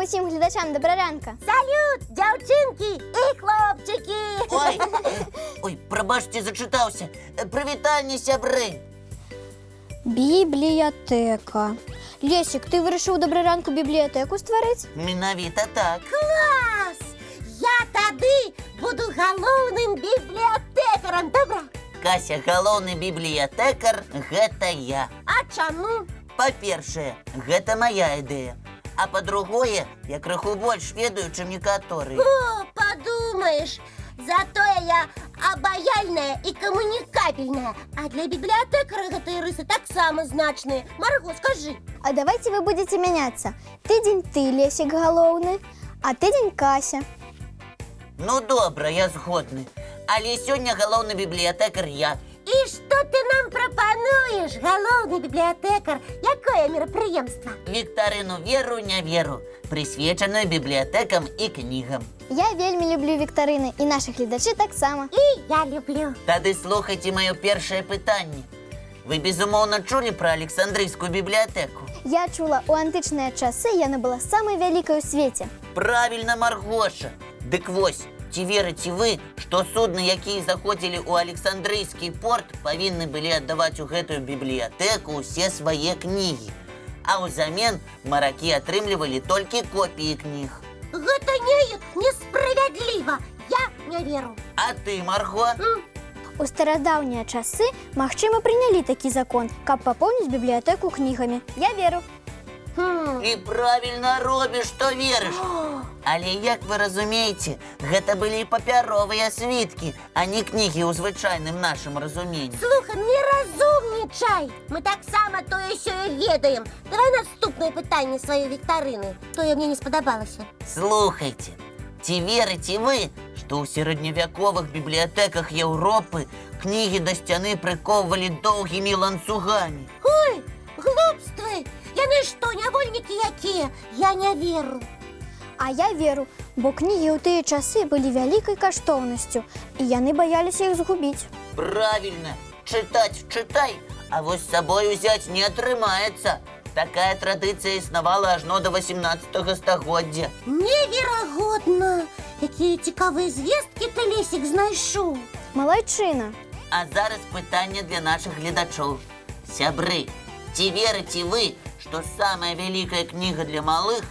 усім глядачам добраранка. Салют, дзяўчынкі і хлопчики. Ой, пробачте, зачитався. Привітання, сябри. Бібліятека. Лесік, ти вирішив добраранку бібліятеку створити? Менавіта так. Клас! Я тады буду галоўным бібліятэкарам, добра? Кася, галоўны бібліятэкар – гэта я. А чаму? Па-першае, гэта моя ідэя. А па-другое, я крыху больш ведаю, чым некаторыя. О, подумаешь, зато я обаяльная и коммуникабельная. А для библиотекара гэтыя рысы таксама значныя. Марго, скажи. А давайте вы будете меняться. Тыдзень ты, Лесік, галоўны, а тыдзень Кася. Ну, добра, я згодны. Але сёння галоўны бібліятэкар я. И что ты нам прапануешь, галоўны библиотекар? Якое мерапрыемства? Віктарыну «Веру, не веру», прысвечаную бібліятэкам і кнігам. Я вельмі люблю віктарыны, і наші глядачі таксама. И я люблю. Тады слухайце маё першае пытанне. Вы, безумоўна, чулі пра Александрыйскую бібліятэку? Я чула, у антычныя часы яна была самай вялікай у свеце. Правильно, Маргоша. Дык вось, ці верыце вы, што судны, якія заходзілі ў Александрыйскі порт, павінны былі аддаваць у гэтую бібліятэку ўсе свае кнігі. А ўзамен маракі атрымлівалі толькі копіі кніг. Гэта неяк несправядліва. Я не веру. А ты, Марго? У старадаўнія часы, магчыма, прынялі такі закон, каб папоўніць бібліятэку кнігамі. Я веру. І правильно робіш, што верыш. Але, як вы разумееце, гэта былі папяровыя світкі, а не кнігі ў звычайным нашым разуменні. Слухай, не разумнічай. Мы таксама тое-сёе ведаем. Давай наступнае пытанне сваёй віктарыны. Тое мне не спадабалася. Слухайце, ці верыце вы, што ў сярэдневяковых бібліятэках Еўропы кнігі да сцяны прыкоўвалі доўгімі ланцугамі? Ой, глупствы! Яны што, нявольнікі якія? Я не веру. А я веру, бо кнігі ў тыя часы былі вялікай каштоўнасцю, і яны баяліся іх згубіць. Правильно, чытаць чытай, а вось з сабой узяць не атрымаецца. Такая традыцыя існавала ажно да 18 стагоддзя. Неверагодна! Якія цікавыя звесткі ты, Лесік, знайшоў. Малайчына. А зараз пытанне для нашых гледачоў. Сябры, ці верыце вы, што самая вялікая кніга для малых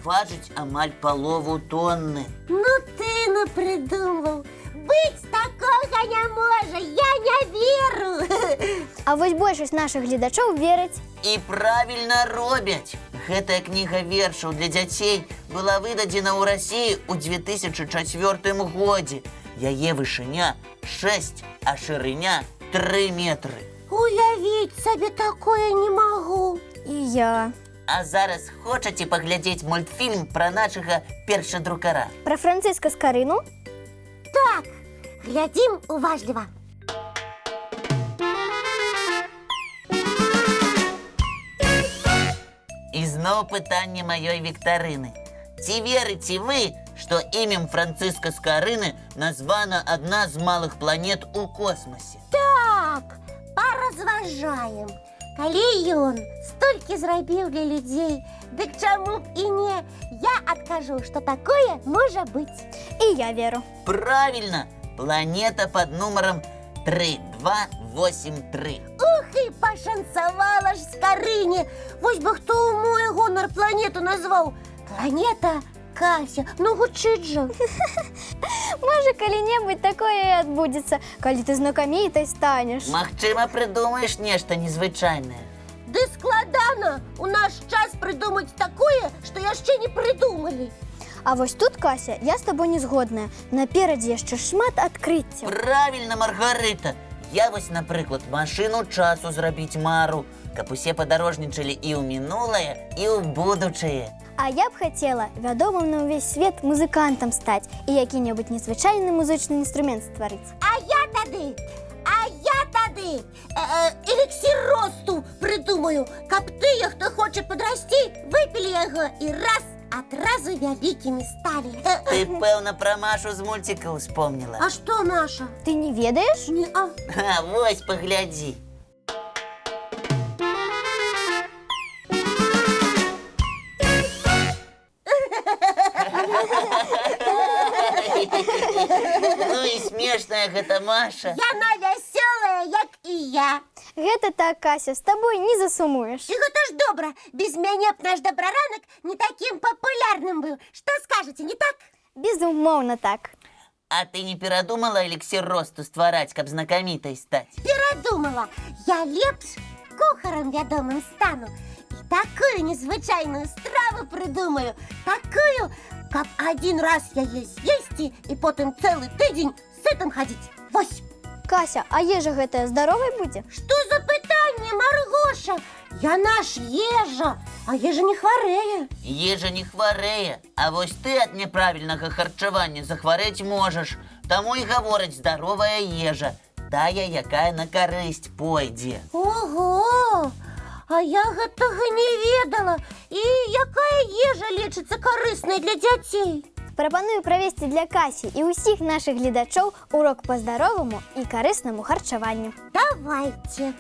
важыць амаль палову тонны? Ну ты напридумваў. Быць такога не можа, я не веру. А вось большасць нашых гледачоў вераць. І правильно робяць. Гэтая кніга вершаў для дзяцей была выдадзена ў Расіі ў 2004 годзе. Яе вышыня 6, а шырыня 3 метры. Уявіць сабе такое не магу. І я. А зараз хочаце паглядзець мультфільм пра нашага першадрукара? Пра Францыска Скарыну? Так, глядзім уважліва. І зноў пытанне маёй віктарыны. Ці верыце вы, што імем Францыска Скарыны названа адна з малых планет у космосе? Так, паразважаем. Калі ён столькі зрабіў для людзей, дык чаму б і не? Я адкажу, што такое можа быць. І я веру. Правильно! Планета под номером 3283. Ух, і пашанцавала ж Скарыне. Вось бы хто ў мой гонар планету назваў. Планета Кася. Ну, гучыць жа. Можа, калі-небудзь такое і адбудзецца, калі ты знакамітай станеш. Магчыма, прыдумаеш нешта незвычайнае. Ды складана у наш час прыдумаць такое, што яшчэ не прыдумалі. А вось тут, Кася, я з табой не згодная. Наперадзе яшчэ шмат адкрыццяў. Правильно, Маргарыта. Я вось, напрыклад, машыну часу зрабіць мару, каб усе падарожнічалі і ў мінулае, і ў будучае. А я б хацела вядомым на ўвесь свет музыкантам стаць і які-небудзь незвычайны музычны інструмент стварыць. А я тады эліксір росту прыдумаю, каб тыя, хто хоча падрасці, выпілі яго і раз, адразу вялікімі сталі. Ты, пэўна, пра Машу з мультика успомніла. А што наша? Ты не ведаеш? Не-а. А, вось, паглядзі. смешная гэта Маша. Яна вясёлая, як і я. Гэта так, Кася, з табой не засумуеш. І гэта ж добра. Без мяне б наш добраранак не таким папулярным быў. Што скажаце, не так? Безумоўна так. А ты не перадумала эліксір росту ствараць, каб знакамітай стаць? Перадумала. Я лепш кухарам вядомым стану. І такую незвычайную страву придумаю. Такую, каб один раз яе з'есці і потым цэлы тыдзень сытым хадзіць. Вось. Кася, а ежа гэтая здаровай будзе? Што за пытанне, Маргоша? Яна ж ежа, а ежа не хварэе. Ежа не хварэе, а вось ты ад няправільнага харчавання захварэць можаш. Таму і гавораць здаровая ежа, тая, якая на карысць пойдзе. Ого! А я гэтага не ведала. І якая ежа лечыцца карыснай для дзяцей? Прапаную правесці для Касі і ўсіх нашых гледачоў урок па здароваму і карыснаму харчаванню. Давайте.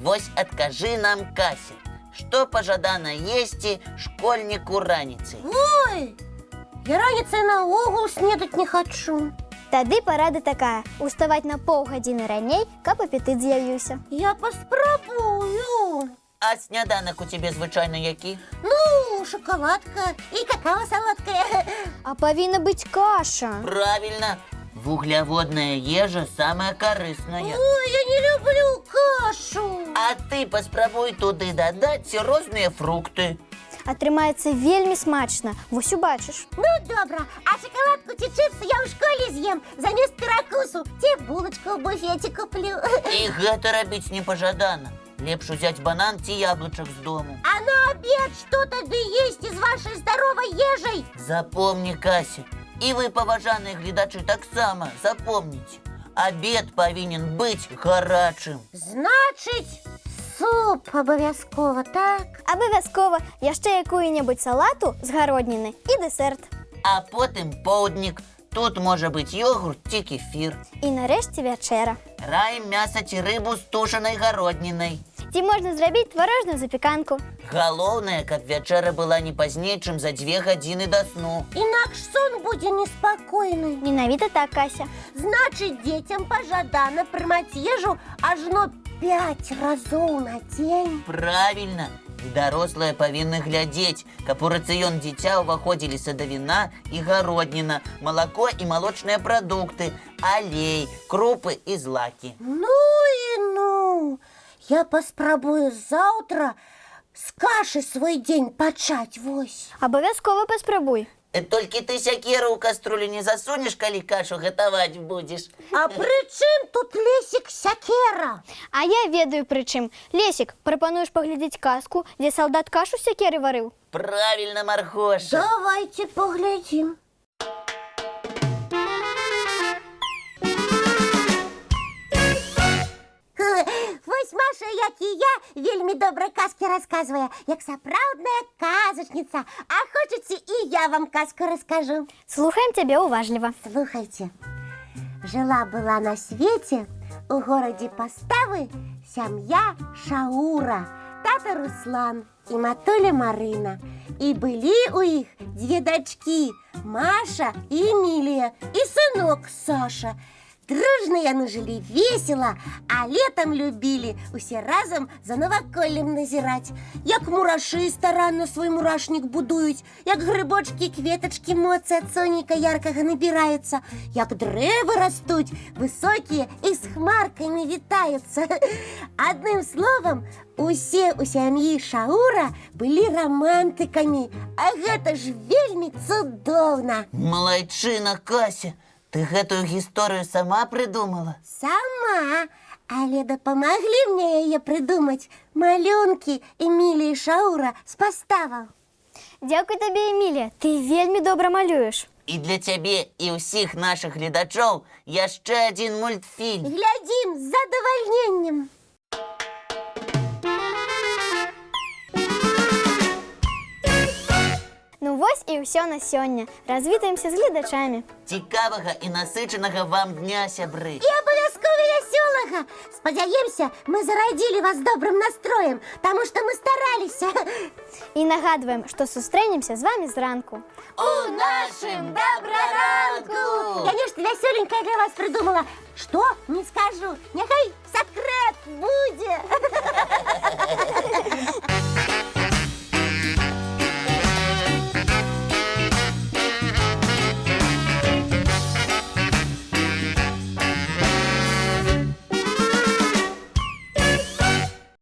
Вось адкажы нам, Кася, што пажадана есці школьніку раніцай? Ой, я раніцай наогул снедаць не хачу. Тады парада такая: уставаць на паўгадзіны раней, каб апетыт з'явіўся. Я паспрабую. А сняданак у цябе звычайна які? Ну, шоколадка і какао салодкае. А павінна быць каша. Правільна, вугляводная ежа самая карысная. Ой, я не люблю кашу. А ты паспрабуй туды дадаць розныя фрукты. Атрымаецца вельмі смачна, вось убачыш. Ну, добра, а шоколадку ці чипсы я ў школе з'ем замест перакусу. Ці булачку ў буфеце куплю. І гэта рабіць не пажадана. Лепш узяць банан ці яблычак з дому. А на обед что тады есть из вашей здоровой ежей? Запомні, Кася, і вы, паважаныя гледачы, таксама запомніце. Абед павінен быць гарачым. Значыць, суп абавязкова, так? Абавязкова яшчэ якую-небудзь салату з гародніны і дэсерт. А потым поўднік. Тут можа быць йогурт ці кефір. І нарэшце вячэра. Раім мяса ці рыбу з тушанай гароднінай. Ці можна зрабіць тварожную запеканку. Галоўнае, каб вячэра была не пазней, чым за 2 гадзіны да сну. Інакш сон будзе неспакойны. Менавіта так, Кася. Значыць, дзецям пажадана прымаць ежу ажно 5 разоў на дзень. Правільна. І дарослыя павінны глядзець, каб у рацыён дзіця ўваходзілі садавіна і гародніна, малако і малочныя прадукты, алей, крупы і злакі. Ну і ну. Я паспрабую заўтра з кашы свой дзень пачаць, вось. Абавязкова паспрабуй. Толькі ты сякеру ў каструлю не засунеш, калі кашу гатаваць будзеш. А пры чым тут Лесік сякера? А я ведаю прычым. Лесік, прапануеш паглядзець казку, дзе салдат кашу з сякеры варыў? Правільна, Маргоша. Давайте поглядзім. Вось Маша, як і я, вельмі добра казкі расказвае, як сапраўдная казачніца. А хочаце, і я вам казку раскажу. Слухаем цябе уважліва. Слухайте. Жила-была на свете у городе Поставы сям'я Шаура, тата Руслан і матуля Марына. І былі у іх 2 дачкі, Маша і Эмілія, і сынок Саша. Дружно яны жылі весела, а летом любілі усе разам за наваколлем назіраць. Як мурашы старанна свой мурашнік будуюць, як грыбочкі, кветачкі моцы ад сонейка яркага набіраюцца, як дрэвы растуць, высокія і з хмаркамі вітаюцца. Адным словам, усе ў сям'і Шаура былі романтыкамі, а гэта ж вельмі цудоўна. Малайчына, Кася. Ты гэтую гісторыю сама прыдумала? Сама, але дапамаглі мне яе прыдумаць малюнкі Эміліі Шаура з паставаў. Дзякуй табе, Эмілія, ты вельмі добра малюеш. І для цябе і ўсіх нашых гледачоў яшчэ адзін мультфільм. Глядзім з задавальненнем. Ну вось і ўсё на сёння. Развітаемся з гледачамі. Цікавага і насычанага вам дня, сябры. І абавязкова вясёлага. Спадзяемся, мы зарадзілі вас добрым настроем, таму што мы стараліся. І нагадваем, што сустрэнемся з вамі зранку. У нашым добраранку! Я нешта нешта вясёленькае для вас придумала. Что? Не скажу. Няхай секрет будет.